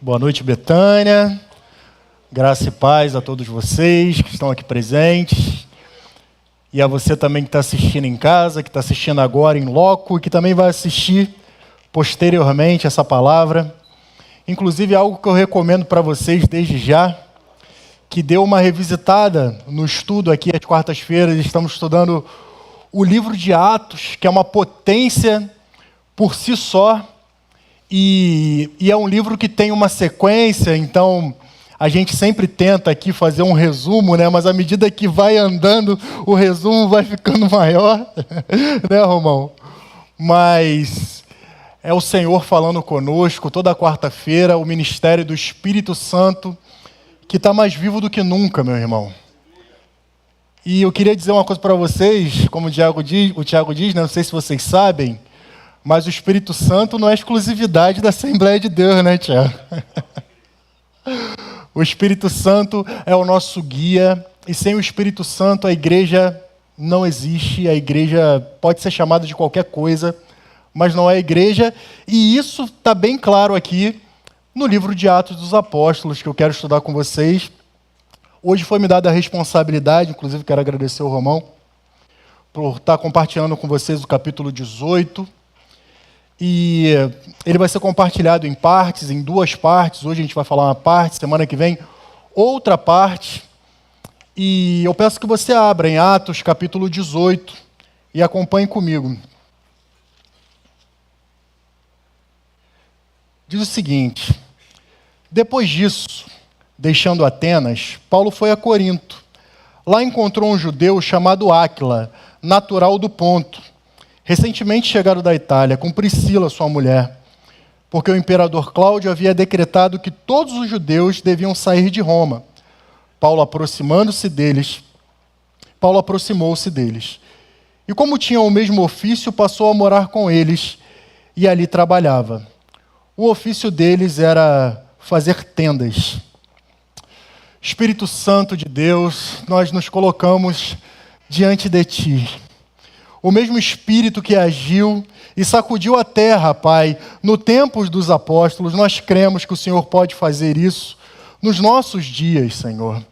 Boa noite, Betânia. Graça e paz a todos vocês que estão aqui presentes. E a você também que está assistindo em casa, que está assistindo agora em loco e que também vai assistir posteriormente essa palavra. Inclusive, algo que eu recomendo para vocês desde já, que dê uma revisitada no estudo aqui às quartas-feiras. Estamos estudando o livro de Atos, que é uma potência por si só. E é um livro que tem uma sequência, então a gente sempre tenta aqui fazer um resumo, né? Mas à medida que vai andando, o resumo vai ficando maior, né, Romão? Mas é o Senhor falando conosco toda quarta-feira, o ministério do Espírito Santo, que está mais vivo do que nunca, meu irmão. E eu queria dizer uma coisa para vocês, como o Tiago diz, né? Não sei se vocês sabem, mas o Espírito Santo não é exclusividade da Assembleia de Deus, né, Tiago? O Espírito Santo é o nosso guia, e sem o Espírito Santo a igreja não existe. A igreja pode ser chamada de qualquer coisa, mas não é igreja, e isso está bem claro aqui no livro de Atos dos Apóstolos, que eu quero estudar com vocês. Hoje foi me dada a responsabilidade, inclusive quero agradecer ao Romão, por estar compartilhando com vocês o capítulo 18, e ele vai ser compartilhado em partes, em duas partes. Hoje a gente vai falar uma parte, semana que vem outra parte. E eu peço que você abra em Atos capítulo 18 e acompanhe comigo. Diz o seguinte: depois disso, deixando Atenas, Paulo foi a Corinto. Lá encontrou um judeu chamado Áquila, natural do Ponto, recentemente chegado da Itália, com Priscila, sua mulher, porque o imperador Cláudio havia decretado que todos os judeus deviam sair de Roma. Paulo aproximou-se deles. E como tinham o mesmo ofício, passou a morar com eles e ali trabalhava. O ofício deles era fazer tendas. Espírito Santo de Deus, nós nos colocamos diante de Ti. O mesmo Espírito que agiu e sacudiu a terra, Pai, no tempo dos apóstolos, nós cremos que o Senhor pode fazer isso nos nossos dias, Senhor.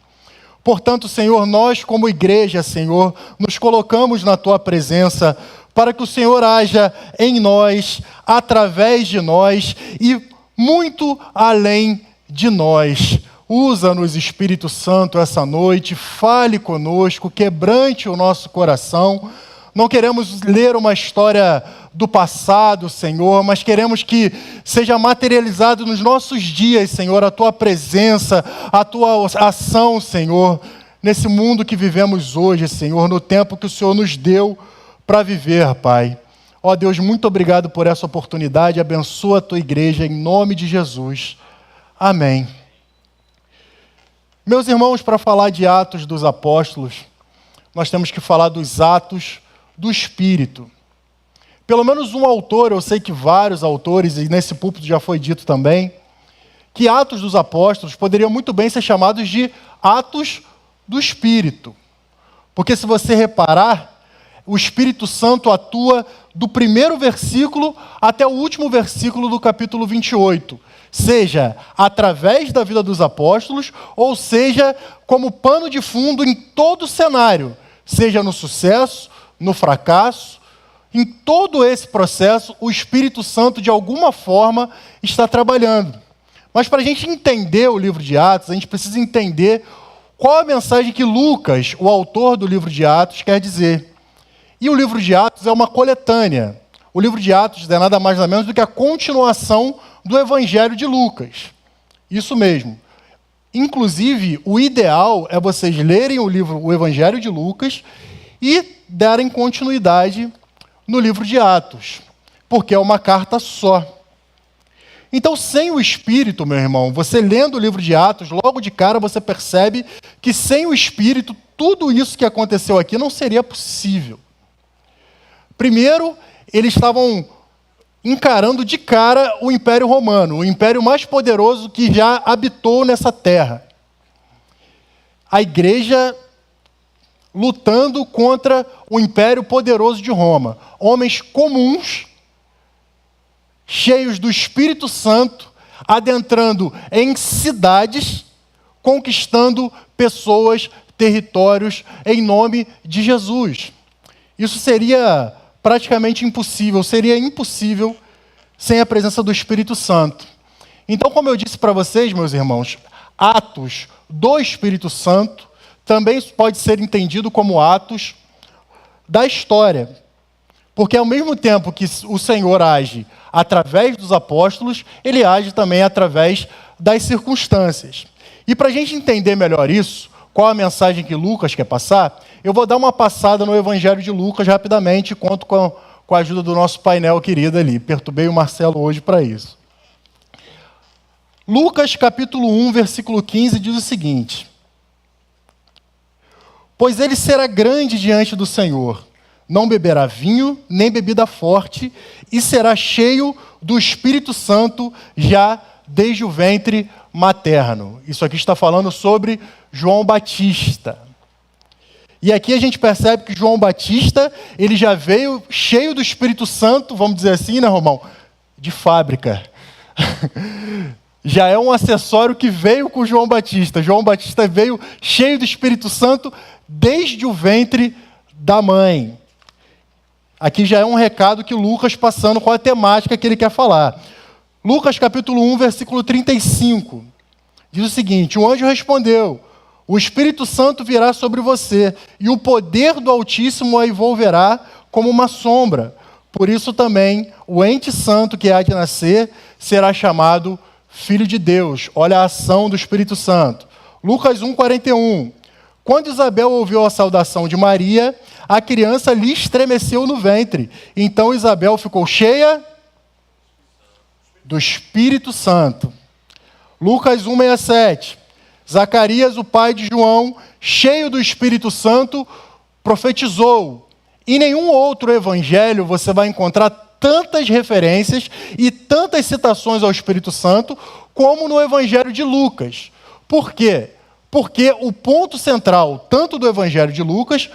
Portanto, Senhor, nós como igreja, Senhor, nos colocamos na Tua presença para que o Senhor haja em nós, através de nós e muito além de nós. Usa-nos, Espírito Santo, essa noite, fale conosco, quebrante o nosso coração. Não queremos ler uma história do passado, Senhor, mas queremos que seja materializado nos nossos dias, Senhor, a Tua presença, a Tua ação, Senhor, nesse mundo que vivemos hoje, Senhor, no tempo que o Senhor nos deu para viver, Pai. Ó Deus, muito obrigado por essa oportunidade, abençoa a Tua igreja, em nome de Jesus. Amém. Meus irmãos, para falar de Atos dos Apóstolos, nós temos que falar dos Atos do Espírito. Pelo menos um autor, eu sei que vários autores, e nesse púlpito já foi dito também, que Atos dos Apóstolos poderiam muito bem ser chamados de Atos do Espírito. Porque se você reparar, o Espírito Santo atua do primeiro versículo até o último versículo do capítulo 28. Seja através da vida dos apóstolos, ou seja, como pano de fundo em todo o cenário, seja no sucesso, no fracasso, em todo esse processo, o Espírito Santo, de alguma forma, está trabalhando. Mas para a gente entender o livro de Atos, a gente precisa entender qual a mensagem que Lucas, o autor do livro de Atos, quer dizer. E o livro de Atos é uma coletânea. O livro de Atos é nada mais nada menos do que a continuação do Evangelho de Lucas. Isso mesmo. Inclusive, o ideal é vocês lerem o Evangelho de Lucas e darem continuidade no livro de Atos, porque é uma carta só. Então, sem o Espírito, meu irmão, você lendo o livro de Atos, logo de cara você percebe que sem o Espírito, tudo isso que aconteceu aqui não seria possível. Primeiro, eles estavam encarando de cara o Império Romano, o império mais poderoso que já habitou nessa terra. A igreja lutando contra o império poderoso de Roma. Homens comuns, cheios do Espírito Santo, adentrando em cidades, conquistando pessoas, territórios, em nome de Jesus. Isso seria praticamente impossível, seria impossível sem a presença do Espírito Santo. Então, como eu disse para vocês, meus irmãos, atos do Espírito Santo também pode ser entendido como atos da história. Porque ao mesmo tempo que o Senhor age através dos apóstolos, ele age também através das circunstâncias. E para a gente entender melhor isso, qual a mensagem que Lucas quer passar, eu vou dar uma passada no Evangelho de Lucas rapidamente, conto com a ajuda do nosso painel querido ali. Perturbei o Marcelo hoje para isso. Lucas capítulo 1, versículo 15 diz o seguinte: pois ele será grande diante do Senhor, não beberá vinho, nem bebida forte, e será cheio do Espírito Santo já desde o ventre materno. Isso aqui está falando sobre João Batista. E aqui a gente percebe que João Batista, ele já veio cheio do Espírito Santo, vamos dizer assim, né, Romão? De fábrica. Já é um acessório que veio com João Batista. João Batista veio cheio do Espírito Santo desde o ventre da mãe. Aqui já é um recado que Lucas passando com a temática que ele quer falar. Lucas capítulo 1, versículo 35, diz o seguinte: o anjo respondeu: o Espírito Santo virá sobre você, e o poder do Altíssimo a envolverá como uma sombra. Por isso também o ente santo que há de nascer será chamado Filho de Deus. Olha a ação do Espírito Santo. Lucas 1, 41. Quando Isabel ouviu a saudação de Maria, a criança lhe estremeceu no ventre. Então Isabel ficou cheia do Espírito Santo. Lucas 1, 67. Zacarias, o pai de João, cheio do Espírito Santo, profetizou. Em nenhum outro evangelho você vai encontrar tantas referências e tantas citações ao Espírito Santo como no evangelho de Lucas. Por quê? Porque o ponto central, tanto do evangelho de Lucas,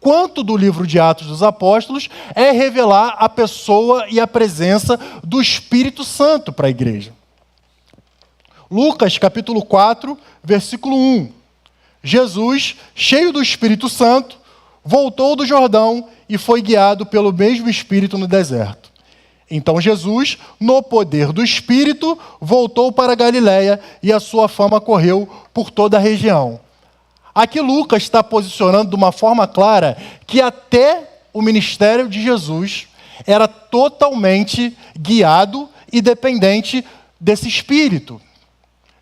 quanto do livro de Atos dos Apóstolos, é revelar a pessoa e a presença do Espírito Santo para a igreja. Lucas, capítulo 4, versículo 1. Jesus, cheio do Espírito Santo, voltou do Jordão e foi guiado pelo mesmo Espírito no deserto. Então Jesus, no poder do Espírito, voltou para a Galiléia e a sua fama correu por toda a região. Aqui Lucas está posicionando de uma forma clara que até o ministério de Jesus era totalmente guiado e dependente desse Espírito.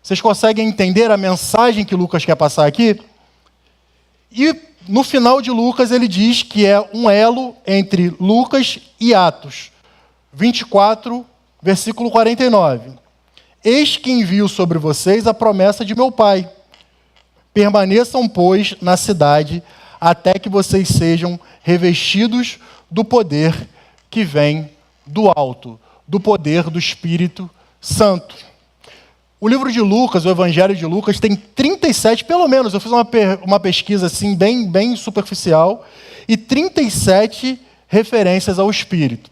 Vocês conseguem entender a mensagem que Lucas quer passar aqui? E no final de Lucas ele diz que é um elo entre Lucas e Atos. 24, versículo 49. Eis que envio sobre vocês a promessa de meu Pai. Permaneçam, pois, na cidade, até que vocês sejam revestidos do poder que vem do alto, do poder do Espírito Santo. O livro de Lucas, o Evangelho de Lucas, tem 37, pelo menos, eu fiz uma pesquisa assim, bem superficial, e 37 referências ao Espírito.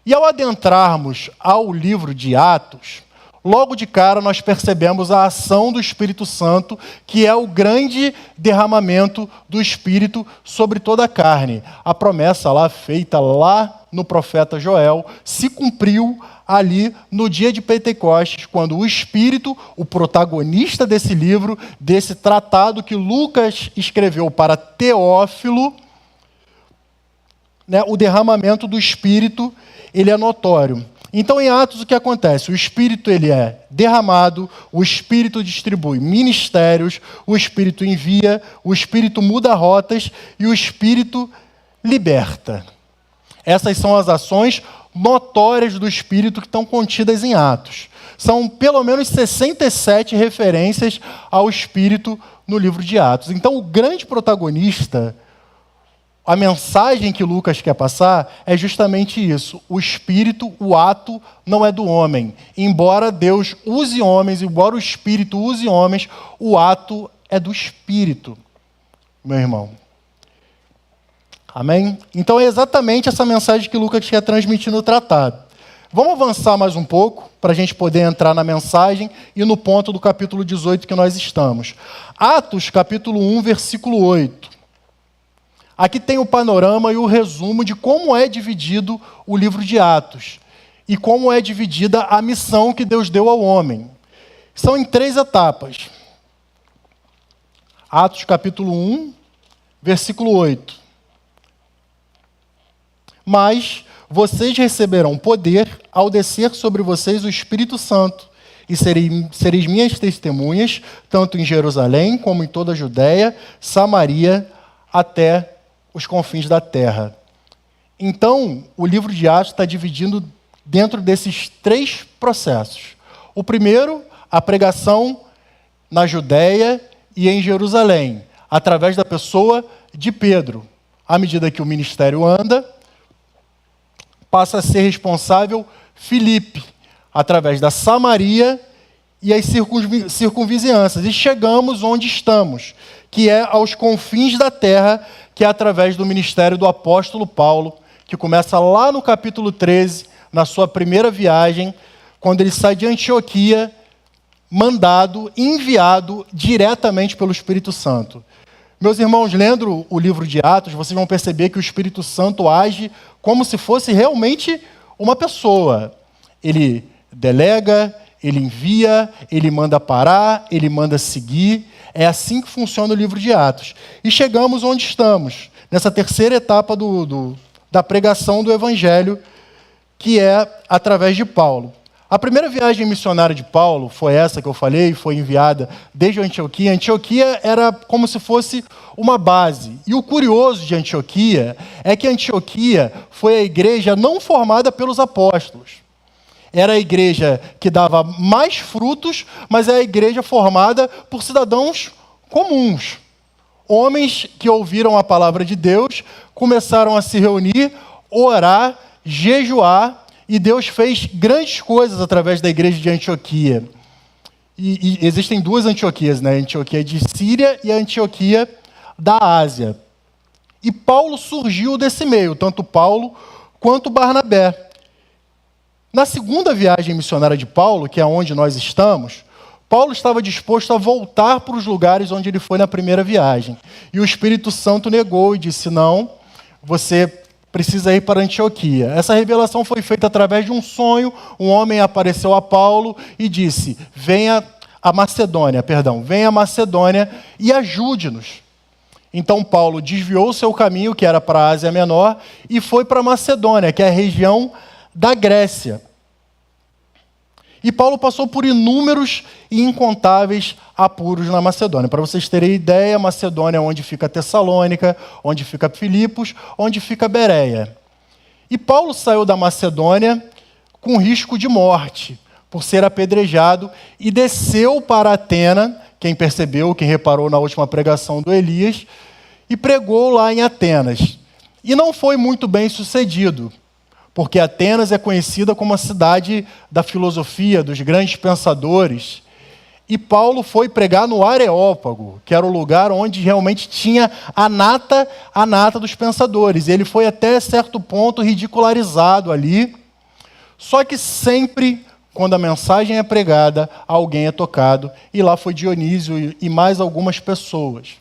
E ao adentrarmos ao livro de Atos, logo de cara nós percebemos a ação do Espírito Santo, que é o grande derramamento do Espírito sobre toda a carne. A promessa lá feita lá no profeta Joel se cumpriu ali no dia de Pentecostes, quando o Espírito, o protagonista desse livro, desse tratado que Lucas escreveu para Teófilo, né, o derramamento do Espírito, ele é notório. Então, em Atos, o que acontece? O Espírito ele é derramado, o Espírito distribui ministérios, o Espírito envia, o Espírito muda rotas e o Espírito liberta. Essas são as ações notórias do Espírito que estão contidas em Atos. São pelo menos 67 referências ao Espírito no livro de Atos. Então, o grande protagonista, a mensagem que Lucas quer passar é justamente isso. O Espírito, o ato, não é do homem. Embora Deus use homens, embora o Espírito use homens, o ato é do Espírito, meu irmão. Amém? Então é exatamente essa mensagem que Lucas quer transmitir no tratado. Vamos avançar mais um pouco, para a gente poder entrar na mensagem e no ponto do capítulo 18 que nós estamos. Atos, capítulo 1, versículo 8. Aqui tem o panorama e o resumo de como é dividido o livro de Atos e como é dividida a missão que Deus deu ao homem. São em 3 etapas. Atos, capítulo 1, versículo 8. Mas vocês receberão poder ao descer sobre vocês o Espírito Santo, e sereis minhas testemunhas, tanto em Jerusalém como em toda a Judéia, Samaria, até os confins da terra. Então, o livro de Atos está dividido dentro desses 3 processos. O primeiro, a pregação na Judéia e em Jerusalém, através da pessoa de Pedro. À medida que o ministério anda, passa a ser responsável Filipe, através da Samaria e as circunvizinhanças. E chegamos onde estamos, que é aos confins da terra, que é através do ministério do apóstolo Paulo, que começa lá no capítulo 13, na sua primeira viagem, quando ele sai de Antioquia, enviado diretamente pelo Espírito Santo. Meus irmãos, lendo o livro de Atos, vocês vão perceber que o Espírito Santo age como se fosse realmente uma pessoa. Ele delega, ele envia, ele manda parar, ele manda seguir. É assim que funciona o livro de Atos. E chegamos onde estamos, nessa terceira etapa da pregação do Evangelho, que é através de Paulo. A primeira viagem missionária de Paulo foi essa que eu falei, foi enviada desde Antioquia. Antioquia era como se fosse uma base. E o curioso de Antioquia é que Antioquia foi a igreja não formada pelos apóstolos. Era a igreja que dava mais frutos, mas é a igreja formada por cidadãos comuns. Homens que ouviram a palavra de Deus, começaram a se reunir, orar, jejuar, e Deus fez grandes coisas através da igreja de Antioquia. E existem 2 Antioquias, né? A Antioquia de Síria e a Antioquia da Ásia. E Paulo surgiu desse meio, tanto Paulo quanto Barnabé. Na segunda viagem missionária de Paulo, que é onde nós estamos, Paulo estava disposto a voltar para os lugares onde ele foi na primeira viagem. E o Espírito Santo negou e disse, não, você precisa ir para Antioquia. Essa revelação foi feita através de um sonho. Um homem apareceu a Paulo e disse, venha a Macedônia e ajude-nos. Então Paulo desviou o seu caminho, que era para a Ásia Menor, e foi para a Macedônia, que é a região da Grécia. E Paulo passou por inúmeros e incontáveis apuros na Macedônia. Para vocês terem ideia, Macedônia é onde fica Tessalônica, onde fica Filipos, onde fica Bereia. E Paulo saiu da Macedônia com risco de morte, por ser apedrejado, e desceu para Atena, quem percebeu, quem reparou na última pregação do Elias, e pregou lá em Atenas. E não foi muito bem sucedido, porque Atenas é conhecida como a cidade da filosofia, dos grandes pensadores. E Paulo foi pregar no Areópago, que era o lugar onde realmente tinha a nata dos pensadores. Ele foi até certo ponto ridicularizado ali. Só que sempre, quando a mensagem é pregada, alguém é tocado. E lá foi Dionísio e mais algumas pessoas.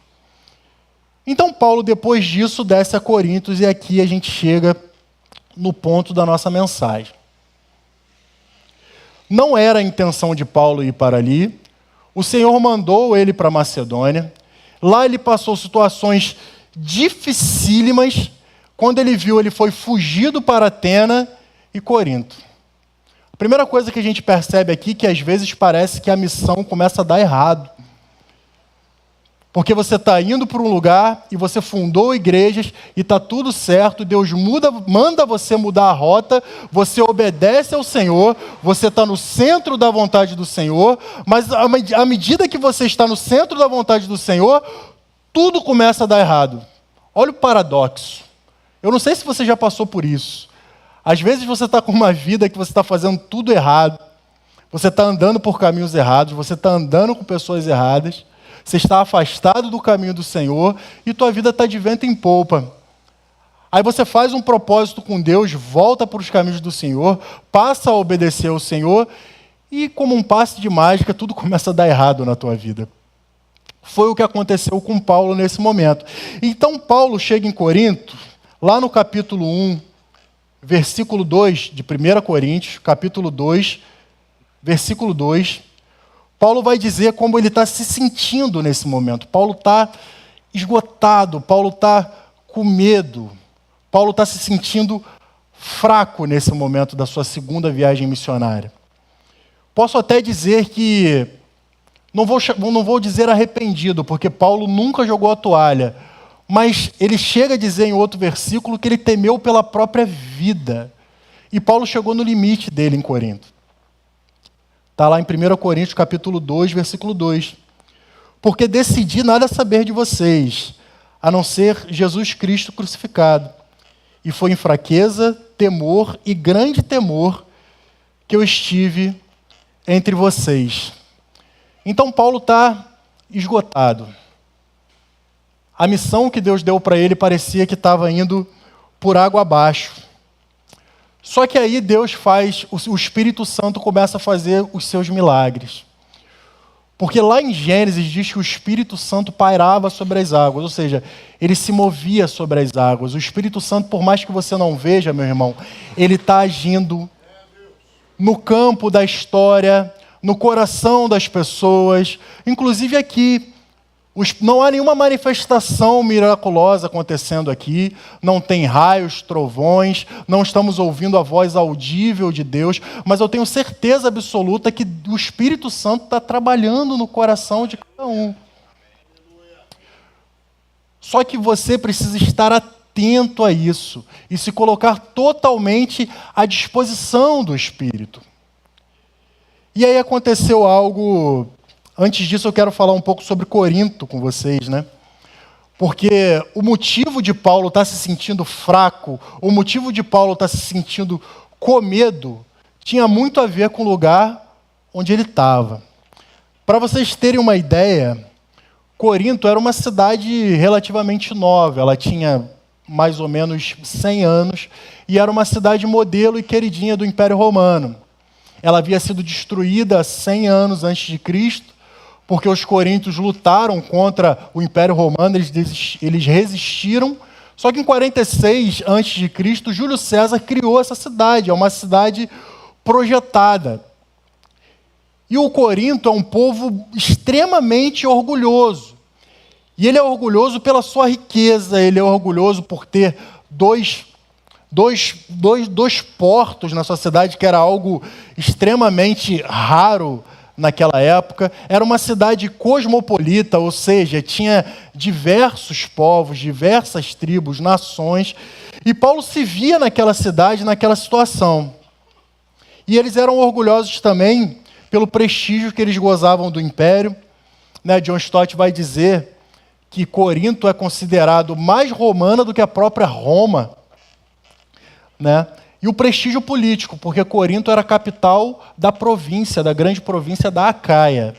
Então Paulo, depois disso, desce a Corintos e aqui a gente chega no ponto da nossa mensagem. Não era a intenção de Paulo ir para ali. O Senhor mandou ele para Macedônia. Lá ele passou situações dificílimas. Quando ele viu, ele foi fugido para Atena e Corinto. A primeira coisa que a gente percebe aqui é que às vezes parece que a missão começa a dar errado. Porque você está indo para um lugar e você fundou igrejas e está tudo certo, Deus manda você mudar a rota, você obedece ao Senhor, você está no centro da vontade do Senhor, mas à medida que você está no centro da vontade do Senhor, tudo começa a dar errado. Olha o paradoxo. Eu não sei se você já passou por isso. Às vezes você está com uma vida que você está fazendo tudo errado, você está andando por caminhos errados, você está andando com pessoas erradas, você está afastado do caminho do Senhor e tua vida está de vento em polpa. Aí você faz um propósito com Deus, volta para os caminhos do Senhor, passa a obedecer ao Senhor e, como um passe de mágica, tudo começa a dar errado na tua vida. Foi o que aconteceu com Paulo nesse momento. Então Paulo chega em Corinto, lá no capítulo 1, versículo 2 de 1 Coríntios, capítulo 2, versículo 2, Paulo vai dizer como ele está se sentindo nesse momento. Paulo está esgotado, Paulo está com medo, Paulo está se sentindo fraco nesse momento da sua segunda viagem missionária. Posso até dizer que, não vou dizer arrependido, porque Paulo nunca jogou a toalha, mas ele chega a dizer em outro versículo que ele temeu pela própria vida. E Paulo chegou no limite dele em Corinto. Está lá em 1 Coríntios capítulo 2, versículo 2. Porque decidi nada saber de vocês, a não ser Jesus Cristo crucificado. E foi em fraqueza, temor e grande temor que eu estive entre vocês. Então Paulo está esgotado. A missão que Deus deu para ele parecia que estava indo por água abaixo. Só que aí Deus o Espírito Santo começa a fazer os seus milagres. Porque lá em Gênesis diz que o Espírito Santo pairava sobre as águas, ou seja, ele se movia sobre as águas. O Espírito Santo, por mais que você não veja, meu irmão, ele está agindo no campo da história, no coração das pessoas, inclusive aqui. Não há nenhuma manifestação miraculosa acontecendo aqui, não tem raios, trovões, não estamos ouvindo a voz audível de Deus, mas eu tenho certeza absoluta que o Espírito Santo está trabalhando no coração de cada um. Só que você precisa estar atento a isso e se colocar totalmente à disposição do Espírito. E aí aconteceu algo. Antes disso, eu quero falar um pouco sobre Corinto com vocês, né? Porque o motivo de Paulo estar se sentindo fraco, o motivo de Paulo estar se sentindo com medo, tinha muito a ver com o lugar onde ele estava. Para vocês terem uma ideia, Corinto era uma cidade relativamente nova, ela tinha mais ou menos 100 anos, e era uma cidade modelo e queridinha do Império Romano. Ela havia sido destruída 100 anos antes de Cristo, porque os coríntios lutaram contra o Império Romano, eles resistiram. Só que em 46 a.C., Júlio César criou essa cidade, é uma cidade projetada. E o Corinto é um povo extremamente orgulhoso. E ele é orgulhoso pela sua riqueza, ele é orgulhoso por ter dois portos na sua cidade, que era algo extremamente raro naquela época. Era uma cidade cosmopolita, ou seja, tinha diversos povos, diversas tribos, nações, e Paulo se via naquela cidade, naquela situação. E eles eram orgulhosos também pelo prestígio que eles gozavam do império. John Stott vai dizer que Corinto é considerado mais romana do que a própria Roma, E o prestígio político, porque Corinto era a capital da província, da grande província da Acaia,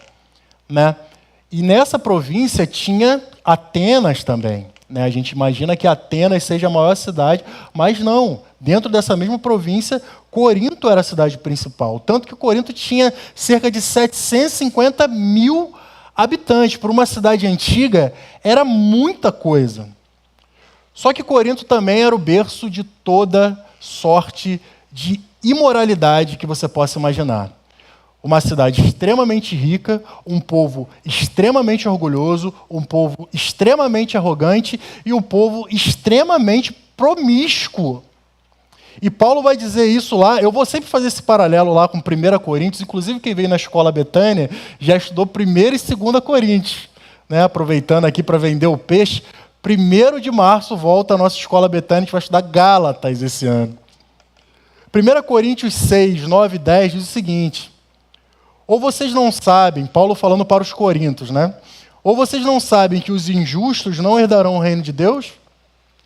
E nessa província tinha Atenas também, A gente imagina que Atenas seja a maior cidade, mas não. Dentro dessa mesma província, Corinto era a cidade principal. Tanto que Corinto tinha cerca de 750 mil habitantes. Para uma cidade antiga, era muita coisa. Só que Corinto também era o berço de toda sorte de imoralidade que você possa imaginar. Uma cidade extremamente rica, um povo extremamente orgulhoso, um povo extremamente arrogante e um povo extremamente promíscuo. E Paulo vai dizer isso lá. Eu vou sempre fazer esse paralelo lá com 1 Coríntios, inclusive quem veio na escola Betânia já estudou 1 e 2 Coríntios, aproveitando aqui para vender o peixe. 1º de março volta a nossa escola Betânia, a gente vai estudar Gálatas esse ano. 1 Coríntios 6, 9 e 10 diz o seguinte: ou vocês não sabem, Paulo falando para os coríntios, ou vocês não sabem que os injustos não herdarão o reino de Deus?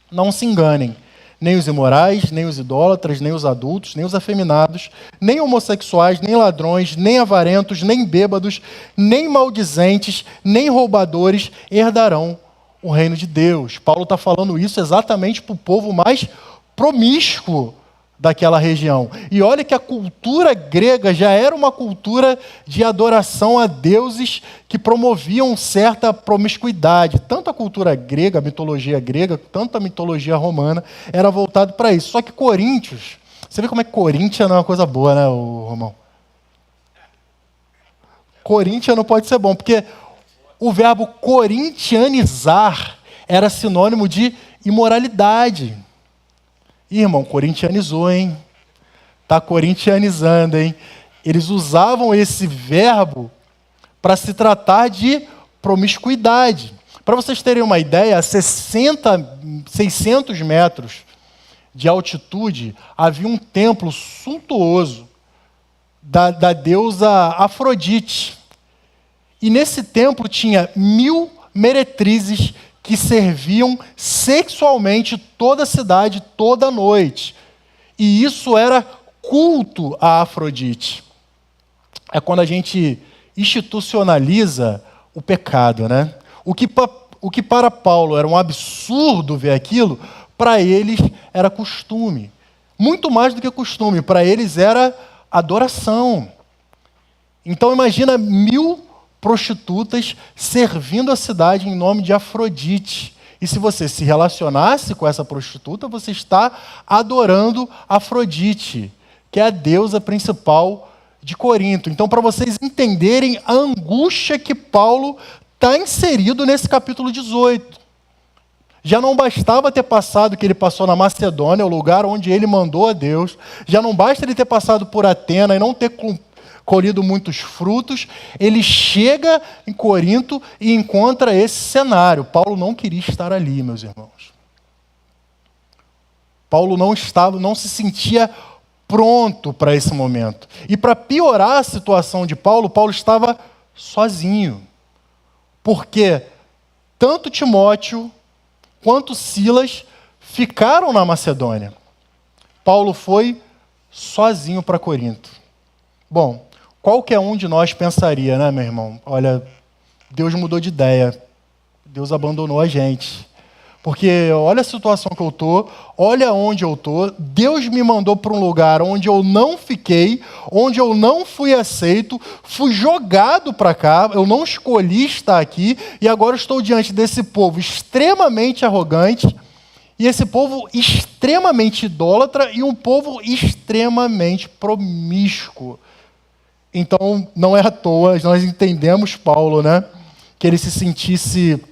Não se enganem, nem os imorais, nem os idólatras, nem os adultos, nem os afeminados, nem homossexuais, nem ladrões, nem avarentos, nem bêbados, nem maldizentes, nem roubadores herdarão o reino de Deus. Paulo está falando isso exatamente para o povo mais promíscuo daquela região. E olha que a cultura grega já era uma cultura de adoração a deuses que promoviam certa promiscuidade. Tanto a cultura grega, a mitologia grega, tanto a mitologia romana era voltado para isso. Só que Coríntios, você vê como é que Coríntia não é uma coisa boa, né, Romão? Coríntia não pode ser bom, porque o verbo corintianizar era sinônimo de imoralidade. Ih, irmão, corintianizou, hein? Está corintianizando, hein? Eles usavam esse verbo para se tratar de promiscuidade. Para vocês terem uma ideia, a 600 metros de altitude, havia um templo suntuoso da deusa Afrodite. E nesse templo tinha 1000 meretrizes que serviam sexualmente toda a cidade, toda noite. E isso era culto a Afrodite. É quando a gente institucionaliza o pecado, né? O que para Paulo era um absurdo ver aquilo, para eles era costume. Muito mais do que costume, para eles era adoração. Então imagina 1000 prostitutas servindo a cidade em nome de Afrodite. E se você se relacionasse com essa prostituta, você está adorando Afrodite, que é a deusa principal de Corinto. Então, para vocês entenderem a angústia que Paulo está inserido nesse capítulo 18. Já não bastava ter passado o que ele passou na Macedônia, o lugar onde ele mandou a Deus. Já não basta ele ter passado por Atena e não ter colhido muitos frutos. Ele chega em Corinto e encontra esse cenário. Paulo não queria estar ali, meus irmãos. Paulo não se sentia pronto para esse momento. E para piorar a situação de Paulo, Paulo estava sozinho. Porque tanto Timóteo quanto Silas ficaram na Macedônia. Paulo foi sozinho para Corinto. Bom, qualquer um de nós pensaria, né, meu irmão? Olha, Deus mudou de ideia. Deus abandonou a gente. Porque olha a situação que eu estou, olha onde eu estou. Deus me mandou para um lugar onde eu não fiquei, onde eu não fui aceito, fui jogado para cá, eu não escolhi estar aqui, e agora estou diante desse povo extremamente arrogante, e esse povo extremamente idólatra, e um povo extremamente promíscuo. Então, não é à toa, nós entendemos Paulo, né? Que ele se sentisse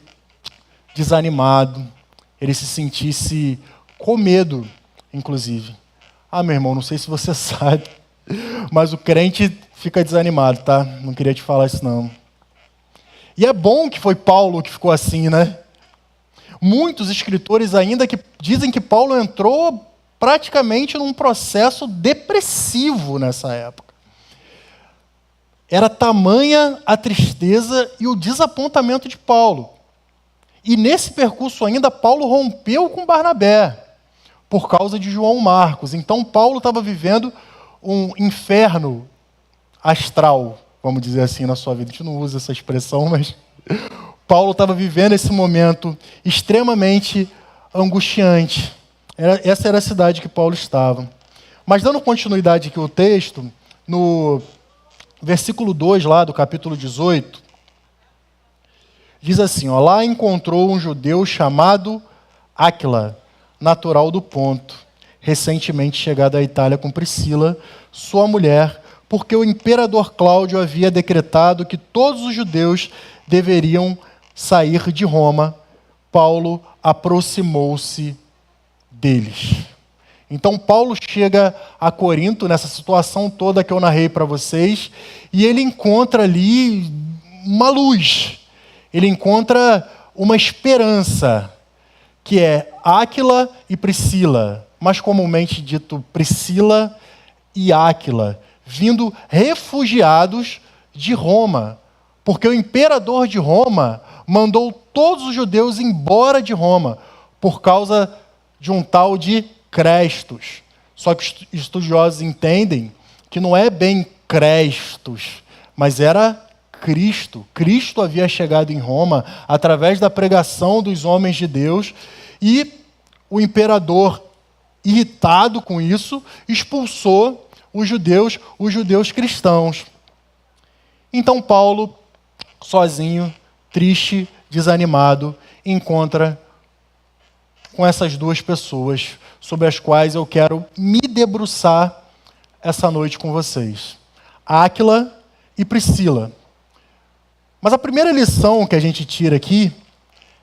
desanimado, ele se sentisse com medo, inclusive. Ah, meu irmão, não sei se você sabe, mas o crente fica desanimado, tá? Não queria te falar isso, não. E é bom que foi Paulo que ficou assim, né? Muitos escritores ainda que dizem que Paulo entrou praticamente num processo depressivo nessa época. Era tamanha a tristeza e o desapontamento de Paulo. E nesse percurso ainda, Paulo rompeu com Barnabé, por causa de João Marcos. Então, Paulo estava vivendo um inferno astral, vamos dizer assim, na sua vida. A gente não usa essa expressão, mas Paulo estava vivendo esse momento extremamente angustiante. Essa era a cidade que Paulo estava. Mas dando continuidade aqui ao texto, no versículo 2 lá do capítulo 18, diz assim, ó, lá encontrou um judeu chamado Áquila, natural do Ponto, recentemente chegado à Itália com Priscila, sua mulher, porque o imperador Cláudio havia decretado que todos os judeus deveriam sair de Roma. Paulo aproximou-se deles. Então Paulo chega a Corinto, nessa situação toda que eu narrei para vocês, e ele encontra ali uma luz. Ele encontra uma esperança, que é Áquila e Priscila, mais comumente dito Priscila e Áquila, vindo refugiados de Roma, porque o imperador de Roma mandou todos os judeus embora de Roma, por causa de um tal de Crestos. Só que os estudiosos entendem que não é bem Crestos, mas era Cristo havia chegado em Roma através da pregação dos homens de Deus e o imperador, irritado com isso, expulsou os judeus cristãos. Então Paulo, sozinho, triste, desanimado, encontra com essas duas pessoas sobre as quais eu quero me debruçar essa noite com vocês. Áquila e Priscila. Mas a primeira lição que a gente tira aqui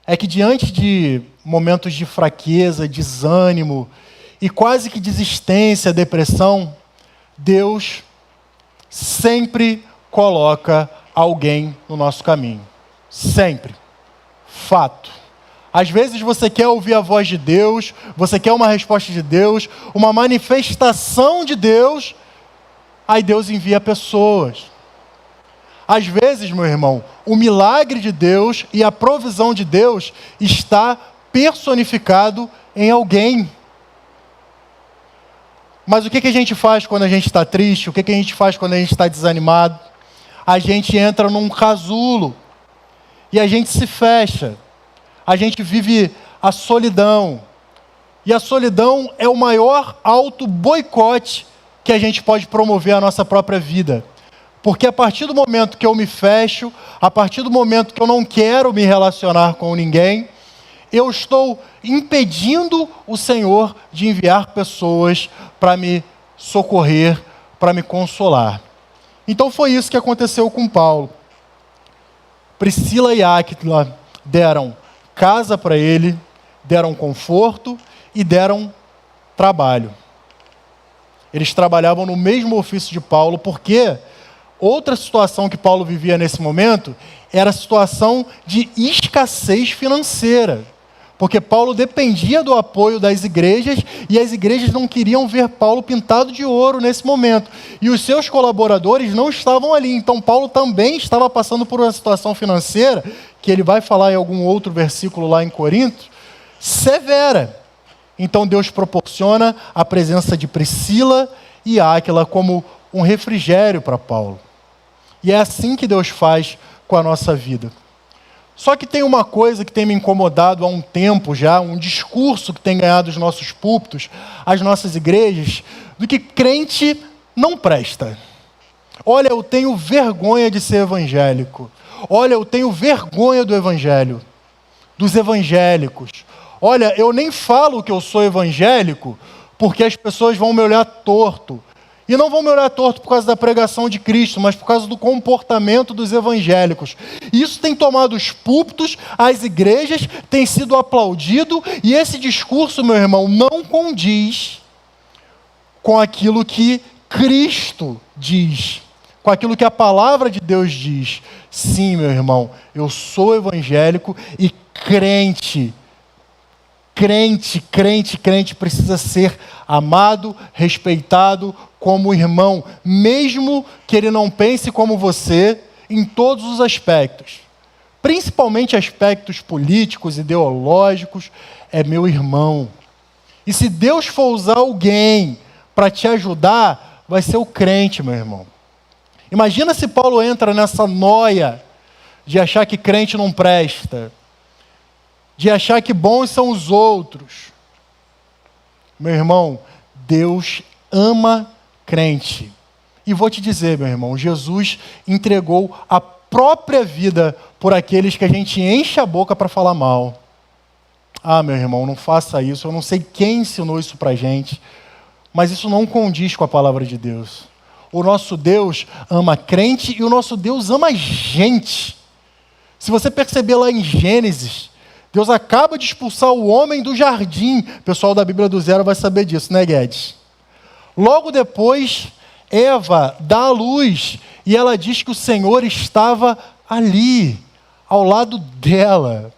é que diante de momentos de fraqueza, desânimo e quase que desistência, depressão, Deus sempre coloca alguém no nosso caminho. Sempre. Fato. Às vezes você quer ouvir a voz de Deus, você quer uma resposta de Deus, uma manifestação de Deus, aí Deus envia pessoas. Às vezes, meu irmão, o milagre de Deus e a provisão de Deus está personificado em alguém. Mas o que a gente faz quando a gente está triste? O que a gente faz quando a gente está desanimado? A gente entra num casulo e a gente se fecha. A gente vive a solidão. E a solidão é o maior auto-boicote que a gente pode promover à nossa própria vida. Porque a partir do momento que eu me fecho, a partir do momento que eu não quero me relacionar com ninguém, eu estou impedindo o Senhor de enviar pessoas para me socorrer, para me consolar. Então foi isso que aconteceu com Paulo. Priscila e Áquila deram casa para ele, deram conforto e deram trabalho. Eles trabalhavam no mesmo ofício de Paulo, porque outra situação que Paulo vivia nesse momento era a situação de escassez financeira. Porque Paulo dependia do apoio das igrejas e as igrejas não queriam ver Paulo pintado de ouro nesse momento. E os seus colaboradores não estavam ali. Então Paulo também estava passando por uma situação financeira, que ele vai falar em algum outro versículo lá em Corinto, severa. Então Deus proporciona a presença de Priscila e Áquila como um refrigério para Paulo. E é assim que Deus faz com a nossa vida. Só que tem uma coisa que tem me incomodado há um tempo já, um discurso que tem ganhado os nossos púlpitos, as nossas igrejas, do que crente não presta. Olha, eu tenho vergonha de ser evangélico. Olha, eu tenho vergonha do evangelho, dos evangélicos. Olha, eu nem falo que eu sou evangélico porque as pessoas vão me olhar torto. E não vão me olhar torto por causa da pregação de Cristo, mas por causa do comportamento dos evangélicos. Isso tem tomado os púlpitos, as igrejas, tem sido aplaudido, e esse discurso, meu irmão, não condiz com aquilo que Cristo diz, com aquilo que a palavra de Deus diz. Sim, meu irmão, eu sou evangélico e crente precisa ser amado, respeitado como irmão, mesmo que ele não pense como você em todos os aspectos. Principalmente aspectos políticos, ideológicos, é meu irmão. E se Deus for usar alguém para te ajudar, vai ser o crente, meu irmão. Imagina se Paulo entra nessa noia de achar que crente não presta, de achar que bons são os outros. Meu irmão, Deus ama crente. E vou te dizer, meu irmão, Jesus entregou a própria vida por aqueles que a gente enche a boca para falar mal. Ah, meu irmão, não faça isso. Eu não sei quem ensinou isso para a gente, mas isso não condiz com a palavra de Deus. O nosso Deus ama crente e o nosso Deus ama gente. Se você perceber lá em Gênesis, Deus acaba de expulsar o homem do jardim. O pessoal da Bíblia do Zero vai saber disso, né, Guedes? Logo depois, Eva dá a luz e ela diz que o Senhor estava ali, ao lado dela.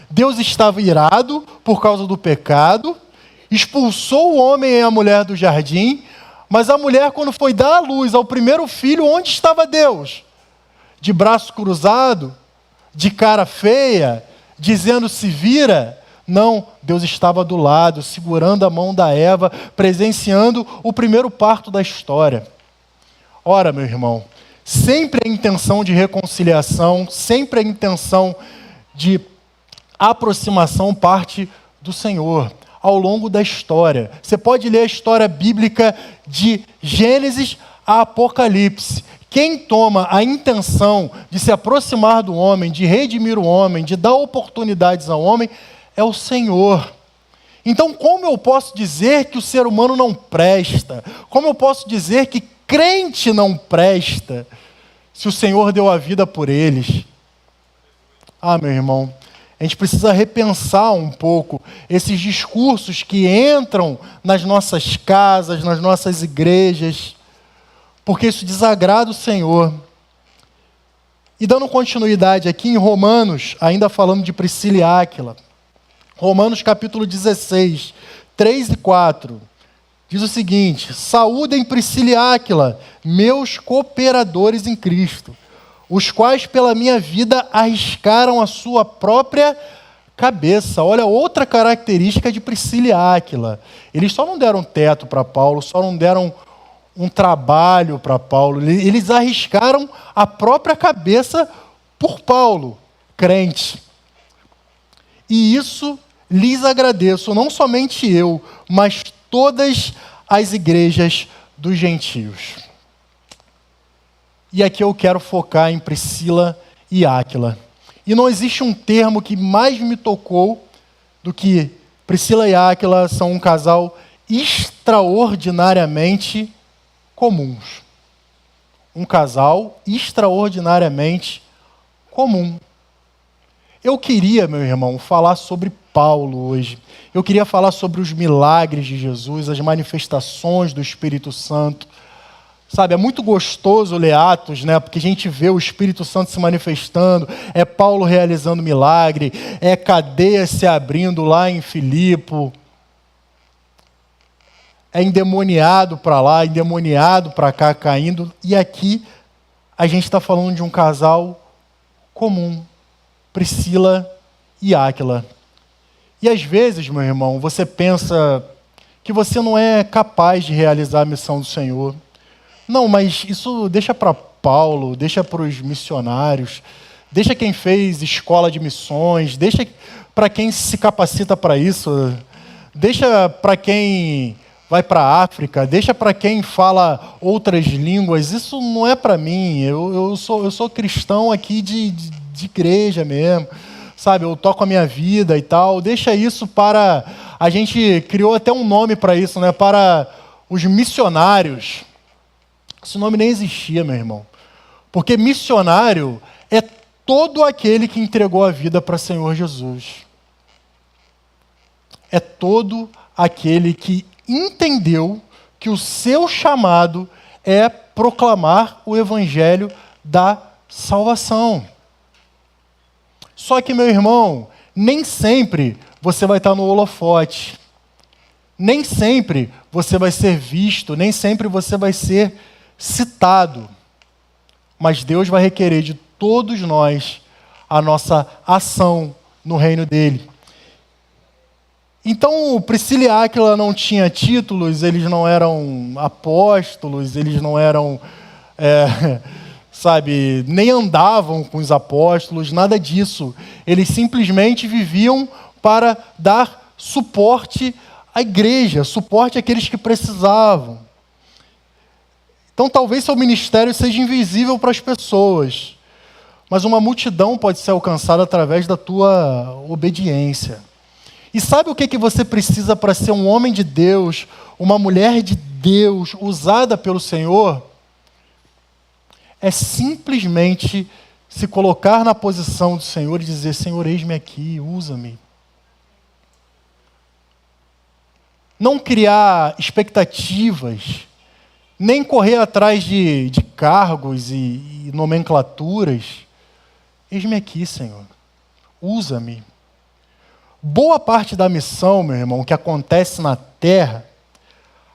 Deus estava irado por causa do pecado, expulsou o homem e a mulher do jardim, mas a mulher, quando foi dar a luz ao primeiro filho, onde estava Deus? De braço cruzado, de cara feia, dizendo se vira? Não, Deus estava do lado, segurando a mão da Eva, presenciando o primeiro parto da história. Ora, meu irmão, sempre a intenção de reconciliação, sempre a intenção de aproximação parte do Senhor ao longo da história. Você pode ler a história bíblica de Gênesis a Apocalipse. Quem toma a intenção de se aproximar do homem, de redimir o homem, de dar oportunidades ao homem, é o Senhor. Então, como eu posso dizer que o ser humano não presta? Como eu posso dizer que crente não presta, se o Senhor deu a vida por eles? Ah, meu irmão, a gente precisa repensar um pouco esses discursos que entram nas nossas casas, nas nossas igrejas, porque isso desagrada o Senhor. E dando continuidade aqui em Romanos, ainda falando de Priscila e Áquila, Romanos capítulo 16, 3 e 4, diz o seguinte: saúdem Priscila e Áquila, meus cooperadores em Cristo, os quais pela minha vida arriscaram a sua própria cabeça. Olha, outra característica de Priscila e Áquila. Eles só não deram teto para Paulo, só não deram um trabalho para Paulo. Eles arriscaram a própria cabeça por Paulo, crente. E isso lhes agradeço, não somente eu, mas todas as igrejas dos gentios. E aqui eu quero focar em Priscila e Áquila. E não existe um termo que mais me tocou do que Priscila e Áquila são um casal extraordinariamente comuns. Um casal extraordinariamente comum. Eu queria, meu irmão, falar sobre Paulo hoje. Eu queria falar sobre os milagres de Jesus, as manifestações do Espírito Santo. Sabe, é muito gostoso ler Atos, né? Porque a gente vê o Espírito Santo se manifestando, é Paulo realizando milagre, é cadeia se abrindo lá em Filipo, é endemoniado para lá, endemoniado para cá, caindo. E aqui a gente está falando de um casal comum, Priscila e Áquila. E às vezes, meu irmão, você pensa que você não é capaz de realizar a missão do Senhor. Não, mas isso deixa para Paulo, deixa para os missionários, deixa quem fez escola de missões, deixa para quem se capacita para isso, deixa para quem vai para a África, deixa para quem fala outras línguas. Isso não é para mim, eu sou cristão aqui de igreja mesmo, sabe? Eu toco a minha vida e tal. Deixa isso para... A gente criou até um nome para isso, né? Para os missionários. Esse nome nem existia, meu irmão. Porque missionário é todo aquele que entregou a vida para o Senhor Jesus. É todo aquele que entendeu que o seu chamado é proclamar o evangelho da salvação. Só que, meu irmão, nem sempre você vai estar no holofote. Nem sempre você vai ser visto, nem sempre você vai ser citado, mas Deus vai requerer de todos nós a nossa ação no reino dele. Então, Priscila e Áquila não tinham títulos, eles não eram apóstolos, eles não eram, nem andavam com os apóstolos, nada disso. Eles simplesmente viviam para dar suporte à igreja, suporte àqueles que precisavam. Então, talvez seu ministério seja invisível para as pessoas, mas uma multidão pode ser alcançada através da tua obediência. E sabe o que você precisa para ser um homem de Deus, uma mulher de Deus, usada pelo Senhor? É simplesmente se colocar na posição do Senhor e dizer: Senhor, eis-me aqui, usa-me. Não criar expectativas, nem correr atrás de cargos e nomenclaturas. Eis-me aqui, Senhor. Usa-me. Boa parte da missão, meu irmão, que acontece na terra,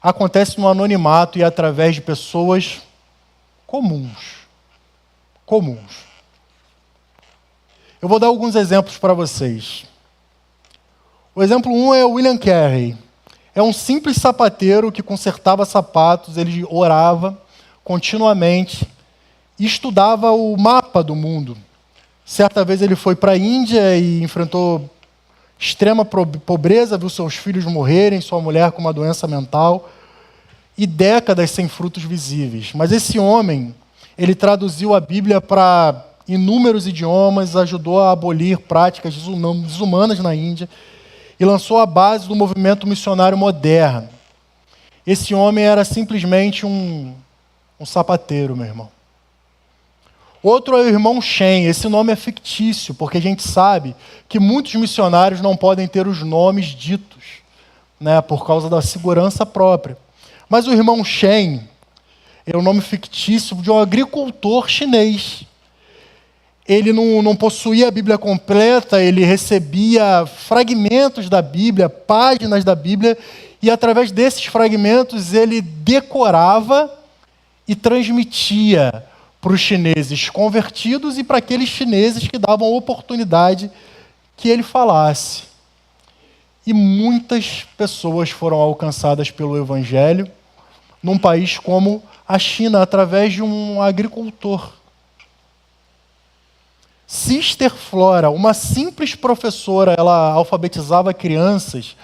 acontece no anonimato e através de pessoas comuns. Comuns. Eu vou dar alguns exemplos para vocês. O exemplo 1 é o William Carey. É um simples sapateiro que consertava sapatos, ele orava continuamente e estudava o mapa do mundo. Certa vez ele foi para a Índia e enfrentou extrema pobreza, viu seus filhos morrerem, sua mulher com uma doença mental, e décadas sem frutos visíveis. Mas esse homem, ele traduziu a Bíblia para inúmeros idiomas, ajudou a abolir práticas desumanas na Índia e lançou a base do movimento missionário moderno. Esse homem era simplesmente um sapateiro, meu irmão. Outro é o irmão Shem. Esse nome é fictício, porque a gente sabe que muitos missionários não podem ter os nomes ditos, né, por causa da segurança própria. Mas o irmão Shem é o nome fictício de um agricultor chinês. Ele não possuía a Bíblia completa, ele recebia fragmentos da Bíblia, páginas da Bíblia, e através desses fragmentos ele decorava e transmitia para os chineses convertidos e para aqueles chineses que davam oportunidade que ele falasse. E muitas pessoas foram alcançadas pelo Evangelho num país como a China, através de um agricultor. Sister Flora, uma simples professora, ela alfabetizava crianças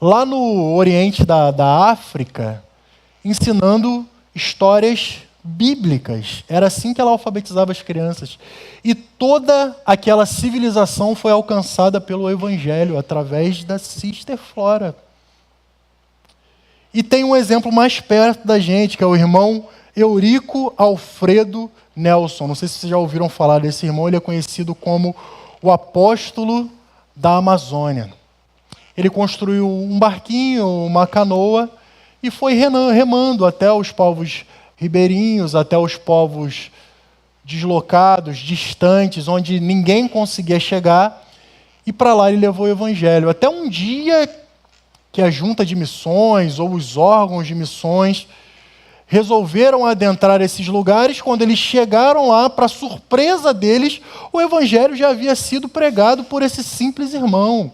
lá no Oriente da África, ensinando histórias bíblicas. Era assim que ela alfabetizava as crianças. E toda aquela civilização foi alcançada pelo Evangelho, através da Sister Flora. E tem um exemplo mais perto da gente, que é o irmão Eurico Alfredo Nelson. Não sei se vocês já ouviram falar desse irmão, ele é conhecido como o apóstolo da Amazônia. Ele construiu um barquinho, uma canoa, e foi remando até os povos ribeirinhos, até os povos deslocados, distantes, onde ninguém conseguia chegar, e para lá ele levou o Evangelho. Até um dia que a junta de missões, ou os órgãos de missões, resolveram adentrar esses lugares. Quando eles chegaram lá, para surpresa deles, o Evangelho já havia sido pregado por esse simples irmão,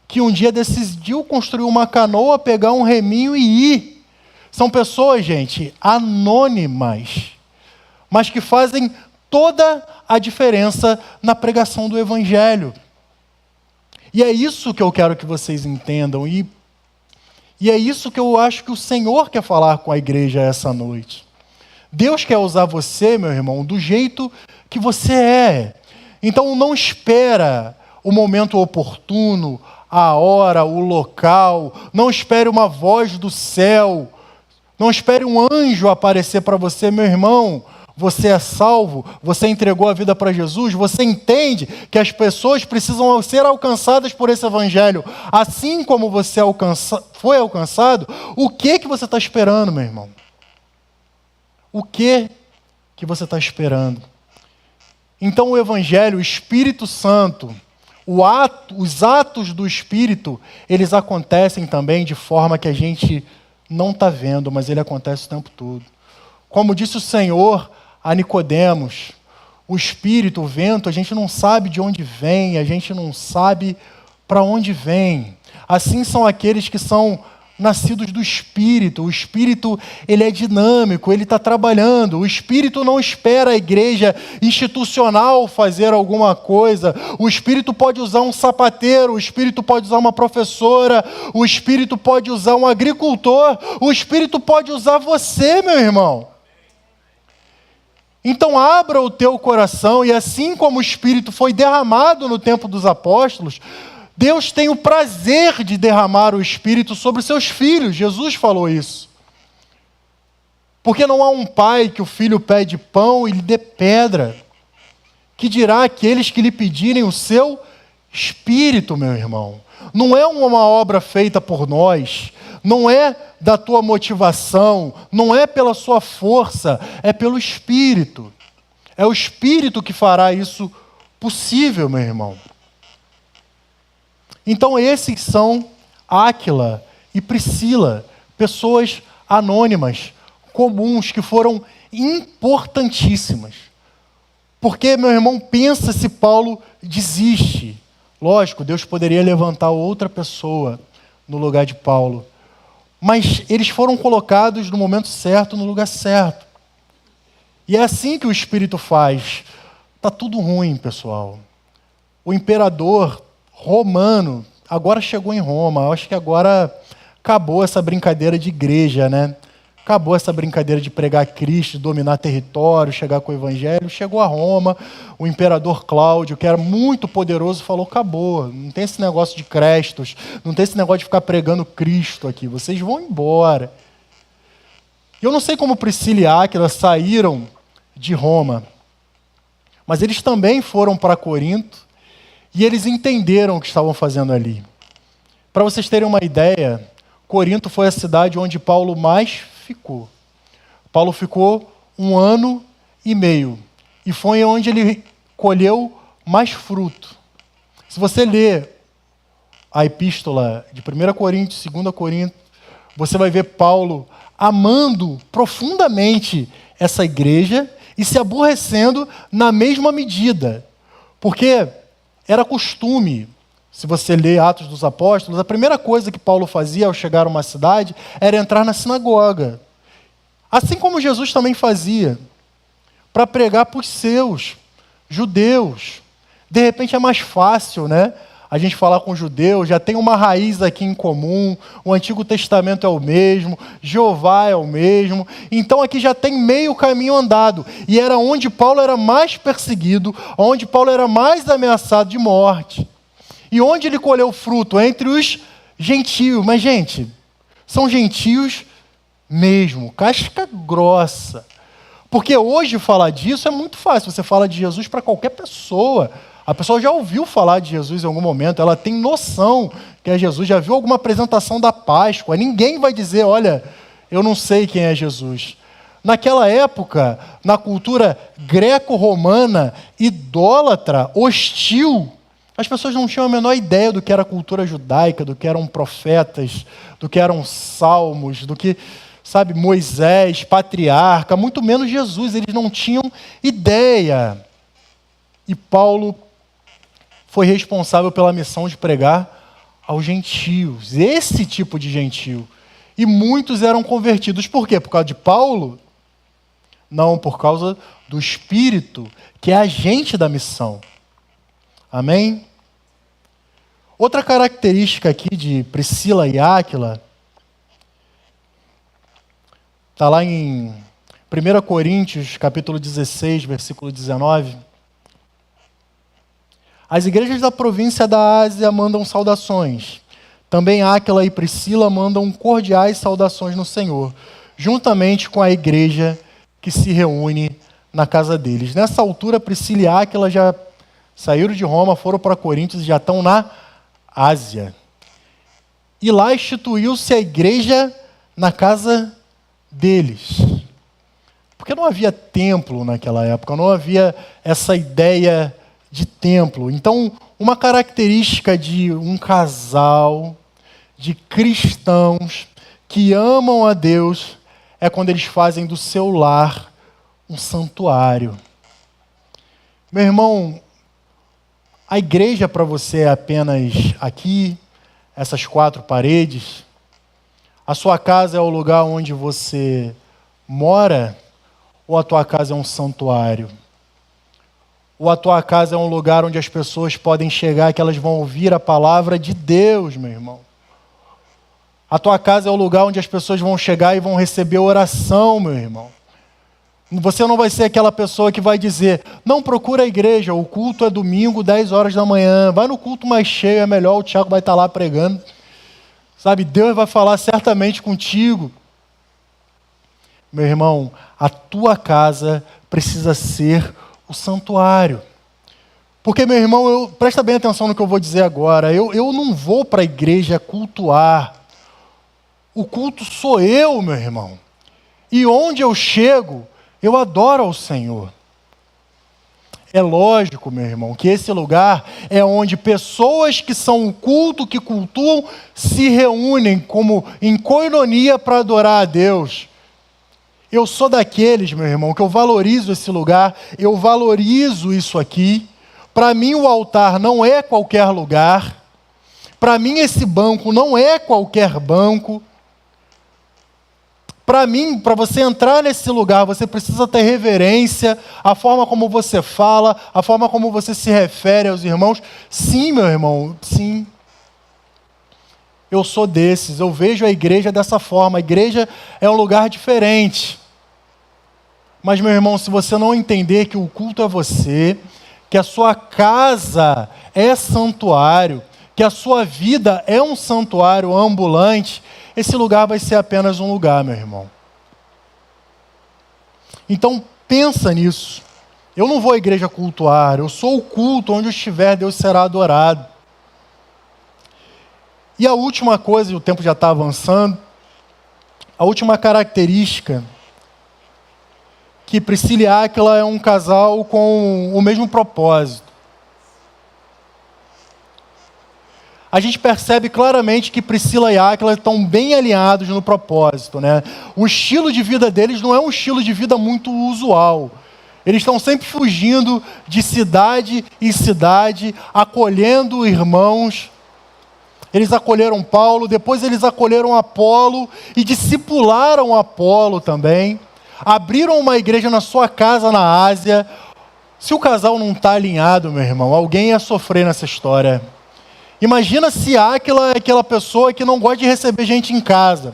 que um dia decidiu construir uma canoa, pegar um reminho e ir. São pessoas, gente, anônimas, mas que fazem toda a diferença na pregação do Evangelho. E é isso que eu quero que vocês entendam, e é isso que eu acho que o Senhor quer falar com a igreja essa noite. Deus quer usar você, meu irmão, do jeito que você é. Então não espera o momento oportuno, a hora, o local, não espere uma voz do céu, não espere um anjo aparecer para você, meu irmão. Você é salvo, você entregou a vida para Jesus, você entende que as pessoas precisam ser alcançadas por esse Evangelho, assim como você foi alcançado. O que você está esperando, meu irmão? O que você está esperando? Então o Evangelho, o Espírito Santo, os atos do Espírito, eles acontecem também de forma que a gente não está vendo, mas ele acontece o tempo todo. Como disse o Senhor a Nicodemos, o Espírito, o vento, a gente não sabe de onde vem, a gente não sabe para onde vem. Assim são aqueles que são nascidos do Espírito. O Espírito, ele é dinâmico, ele está trabalhando. O Espírito não espera a igreja institucional fazer alguma coisa. O Espírito pode usar um sapateiro, o Espírito pode usar uma professora, o Espírito pode usar um agricultor, o Espírito pode usar você, meu irmão. Então abra o teu coração, e assim como o Espírito foi derramado no tempo dos apóstolos, Deus tem o prazer de derramar o Espírito sobre seus filhos. Jesus falou isso. Porque não há um pai que o filho pede pão e lhe dê pedra, que dirá aqueles que lhe pedirem o seu Espírito, meu irmão. Não é uma obra feita por nós, não é da tua motivação, não é pela sua força, é pelo Espírito. É o Espírito que fará isso possível, meu irmão. Então esses são Áquila e Priscila, pessoas anônimas, comuns, que foram importantíssimas. Porque, meu irmão, pensa se Paulo desiste. Lógico, Deus poderia levantar outra pessoa no lugar de Paulo. Mas eles foram colocados no momento certo, no lugar certo. E é assim que o Espírito faz. Está tudo ruim, pessoal. O imperador romano agora chegou em Roma. Eu acho que agora acabou essa brincadeira de igreja, né? Acabou essa brincadeira de pregar Cristo, dominar território, chegar com o evangelho. Chegou a Roma, o imperador Cláudio, que era muito poderoso, falou, acabou. Não tem esse negócio de crestos, não tem esse negócio de ficar pregando Cristo aqui. Vocês vão embora. Eu não sei como Priscila e Áquila saíram de Roma, mas eles também foram para Corinto e eles entenderam o que estavam fazendo ali. Para vocês terem uma ideia, Corinto foi a cidade onde Paulo mais ficou. Paulo ficou 1 ano e meio. E foi onde ele colheu mais fruto. Se você ler a epístola de 1 Coríntios, 2 Coríntios, você vai ver Paulo amando profundamente essa igreja e se aborrecendo na mesma medida. Porque era costume, se você ler Atos dos Apóstolos, a primeira coisa que Paulo fazia ao chegar a uma cidade era entrar na sinagoga. Assim como Jesus também fazia, para pregar para os seus judeus. De repente é mais fácil, né? A gente falar com judeus, já tem uma raiz aqui em comum, o Antigo Testamento é o mesmo, Jeová é o mesmo, então aqui já tem meio caminho andado. E era onde Paulo era mais perseguido, onde Paulo era mais ameaçado de morte. E onde ele colheu fruto? Entre os gentios. Mas, gente, são gentios mesmo, casca grossa. Porque hoje falar disso é muito fácil. Você fala de Jesus para qualquer pessoa. A pessoa já ouviu falar de Jesus em algum momento, ela tem noção que é Jesus, já viu alguma apresentação da Páscoa. Ninguém vai dizer, olha, eu não sei quem é Jesus. Naquela época, na cultura greco-romana, idólatra, hostil, as pessoas não tinham a menor ideia do que era a cultura judaica, do que eram profetas, do que eram salmos, do que, sabe, Moisés, patriarca, muito menos Jesus. Eles não tinham ideia. E Paulo foi responsável pela missão de pregar aos gentios, esse tipo de gentio. E muitos eram convertidos. Por quê? Por causa de Paulo? Não, por causa do Espírito, que é agente da missão. Amém? Outra característica aqui de Priscila e Áquila está lá em 1 Coríntios, capítulo 16, versículo 19. As igrejas da província da Ásia mandam saudações. Também Áquila e Priscila mandam cordiais saudações no Senhor, juntamente com a igreja que se reúne na casa deles. Nessa altura, Priscila e Áquila já saíram de Roma, foram para Corinto e já estão na Ásia. E lá instituiu-se a igreja na casa deles. Porque não havia templo naquela época, não havia essa ideia de templo. Então, uma característica de um casal de cristãos que amam a Deus é quando eles fazem do seu lar um santuário. Meu irmão, a igreja para você é apenas aqui, essas 4 paredes. A sua casa é o lugar onde você mora, ou a tua casa é um santuário? Ou a tua casa é um lugar onde as pessoas podem chegar, que elas vão ouvir a palavra de Deus, meu irmão? A tua casa é o lugar onde as pessoas vão chegar e vão receber oração, meu irmão. Você não vai ser aquela pessoa que vai dizer, não procura a igreja, o culto é domingo, 10 horas da manhã, vai no culto mais cheio, é melhor, o Tiago vai estar lá pregando. Sabe, Deus vai falar certamente contigo. Meu irmão, a tua casa precisa ser o santuário. Porque, meu irmão, presta bem atenção no que eu vou dizer agora. Eu não vou para a igreja cultuar. O culto sou eu, meu irmão. E onde eu chego, eu adoro ao Senhor. É lógico, meu irmão, que esse lugar é onde pessoas que são o culto, que cultuam, se reúnem como em coinonia para adorar a Deus. Eu sou daqueles, meu irmão, que eu valorizo esse lugar, eu valorizo isso aqui. Para mim o altar não é qualquer lugar. Para mim esse banco não é qualquer banco. Para mim, para você entrar nesse lugar, você precisa ter reverência, a forma como você fala, a forma como você se refere aos irmãos. Sim, meu irmão, sim. Eu sou desses, eu vejo a igreja dessa forma. A igreja é um lugar diferente. Mas, meu irmão, se você não entender que o culto é você, que a sua casa é santuário, que a sua vida é um santuário ambulante, esse lugar vai ser apenas um lugar, meu irmão. Então, pensa nisso. Eu não vou à igreja cultuar, eu sou o culto, onde eu estiver, Deus será adorado. E a última coisa, e o tempo já está avançando, a última característica, que Priscila e Áquila é um casal com o mesmo propósito. A gente percebe claramente que Priscila e Áquila estão bem alinhados no propósito, né? O estilo de vida deles não é um estilo de vida muito usual. Eles estão sempre fugindo de cidade em cidade, acolhendo irmãos. Eles acolheram Paulo, depois eles acolheram Apolo e discipularam Apolo também. Abriram uma igreja na sua casa na Ásia. Se o casal não está alinhado, meu irmão, alguém ia sofrer nessa história. Imagina se Áquila é aquela pessoa que não gosta de receber gente em casa.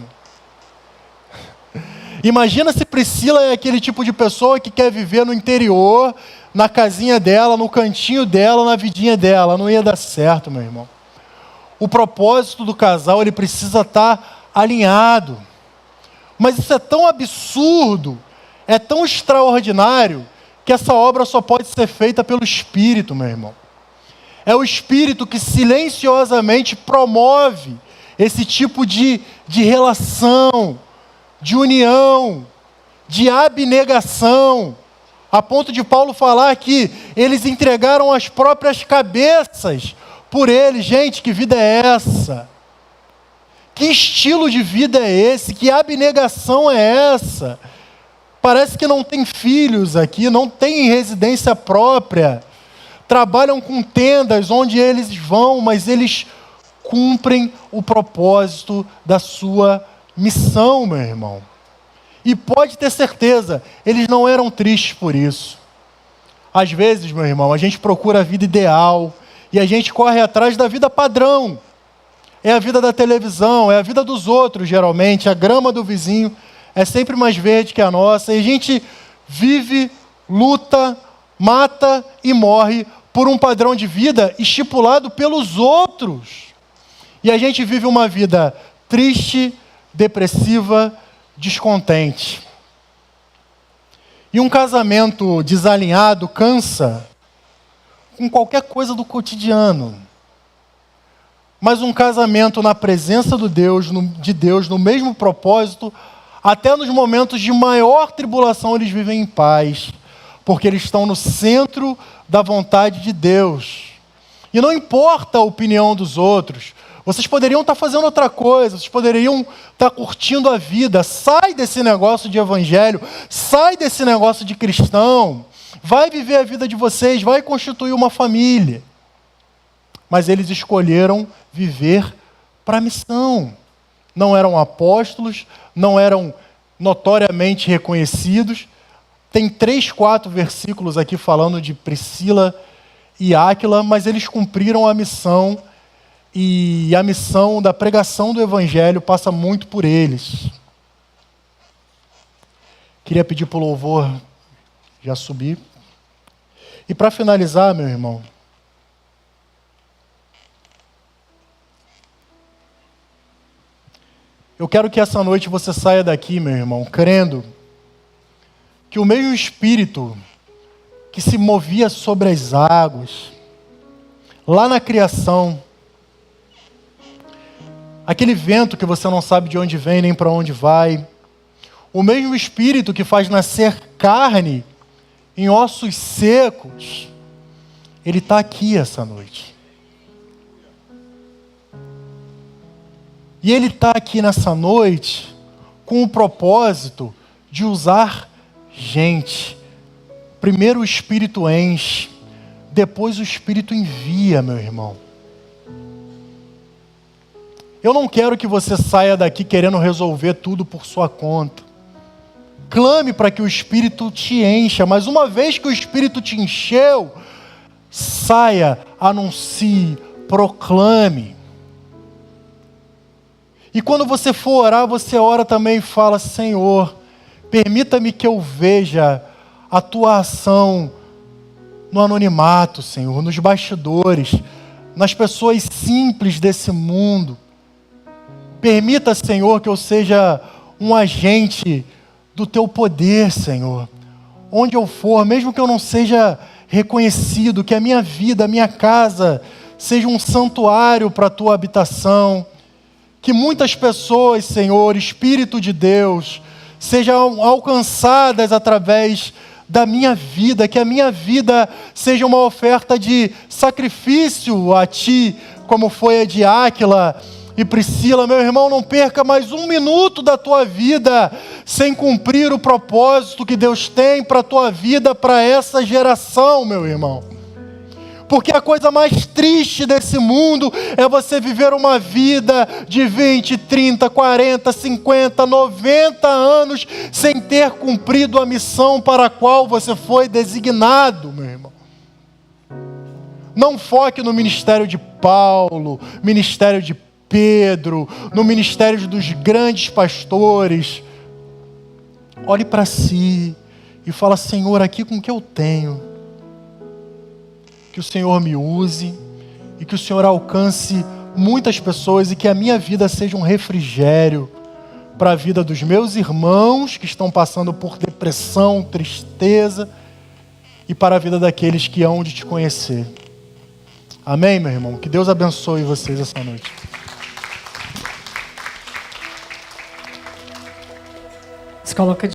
Imagina se Priscila é aquele tipo de pessoa que quer viver no interior, na casinha dela, no cantinho dela, na vidinha dela. Não ia dar certo, meu irmão. O propósito do casal, ele precisa estar alinhado. Mas isso é tão absurdo, é tão extraordinário, que essa obra só pode ser feita pelo Espírito, meu irmão. É o Espírito que silenciosamente promove esse tipo de relação, de união, de abnegação, a ponto de Paulo falar que eles entregaram as próprias cabeças por ele. Gente, que vida é essa? Que estilo de vida é esse? Que abnegação é essa? Parece que não tem filhos aqui, não tem residência própria. Trabalham com tendas onde eles vão, mas eles cumprem o propósito da sua missão, meu irmão. E pode ter certeza, eles não eram tristes por isso. Às vezes, meu irmão, a gente procura a vida ideal e a gente corre atrás da vida padrão. É a vida da televisão, é a vida dos outros, geralmente. A grama do vizinho é sempre mais verde que a nossa. E a gente vive, luta, mata e morre por um padrão de vida estipulado pelos outros. E a gente vive uma vida triste, depressiva, descontente. E um casamento desalinhado cansa com qualquer coisa do cotidiano. Mas um casamento na presença de Deus, no mesmo propósito, até nos momentos de maior tribulação eles vivem em paz, porque eles estão no centro da vontade de Deus. E não importa a opinião dos outros, vocês poderiam estar fazendo outra coisa, vocês poderiam estar curtindo a vida. Sai desse negócio de evangelho, sai desse negócio de cristão, vai viver a vida de vocês, vai constituir uma família. Mas eles escolheram viver para a missão. Não eram apóstolos, não eram notoriamente reconhecidos. Tem 3, 4 versículos aqui falando de Priscila e Áquila, mas eles cumpriram a missão, e a missão da pregação do evangelho passa muito por eles. Queria pedir para o louvor já subir. E para finalizar, meu irmão, eu quero que essa noite você saia daqui, meu irmão, crendo que o mesmo Espírito que se movia sobre as águas, lá na criação, aquele vento que você não sabe de onde vem nem para onde vai, o mesmo Espírito que faz nascer carne em ossos secos, ele está aqui essa noite. E ele está aqui nessa noite com o propósito de usar gente. Primeiro o Espírito enche, depois o Espírito envia, meu irmão. Eu não quero que você saia daqui querendo resolver tudo por sua conta. Clame para que o Espírito te encha, mas uma vez que o Espírito te encheu, saia, anuncie, proclame. E quando você for orar, você ora também e fala: Senhor, permita-me que eu veja a tua ação no anonimato, Senhor, nos bastidores, nas pessoas simples desse mundo. Permita, Senhor, que eu seja um agente do teu poder, Senhor. Onde eu for, mesmo que eu não seja reconhecido, que a minha vida, a minha casa, seja um santuário para a tua habitação. Que muitas pessoas, Senhor, Espírito de Deus, sejam alcançadas através da minha vida, que a minha vida seja uma oferta de sacrifício a Ti, como foi a de Áquila e Priscila. Meu irmão, não perca mais um minuto da tua vida sem cumprir o propósito que Deus tem para a tua vida, para essa geração, meu irmão. Porque a coisa mais triste desse mundo é você viver uma vida de 20, 30, 40, 50, 90 anos sem ter cumprido a missão para a qual você foi designado, meu irmão. Não foque no ministério de Paulo, ministério de Pedro, no ministério dos grandes pastores. Olhe para si e fala: Senhor, aqui com o que eu tenho, que o Senhor me use e que o Senhor alcance muitas pessoas e que a minha vida seja um refrigério para a vida dos meus irmãos que estão passando por depressão, tristeza, e para a vida daqueles que hão de te conhecer. Amém, meu irmão? Que Deus abençoe vocês essa noite. Se coloca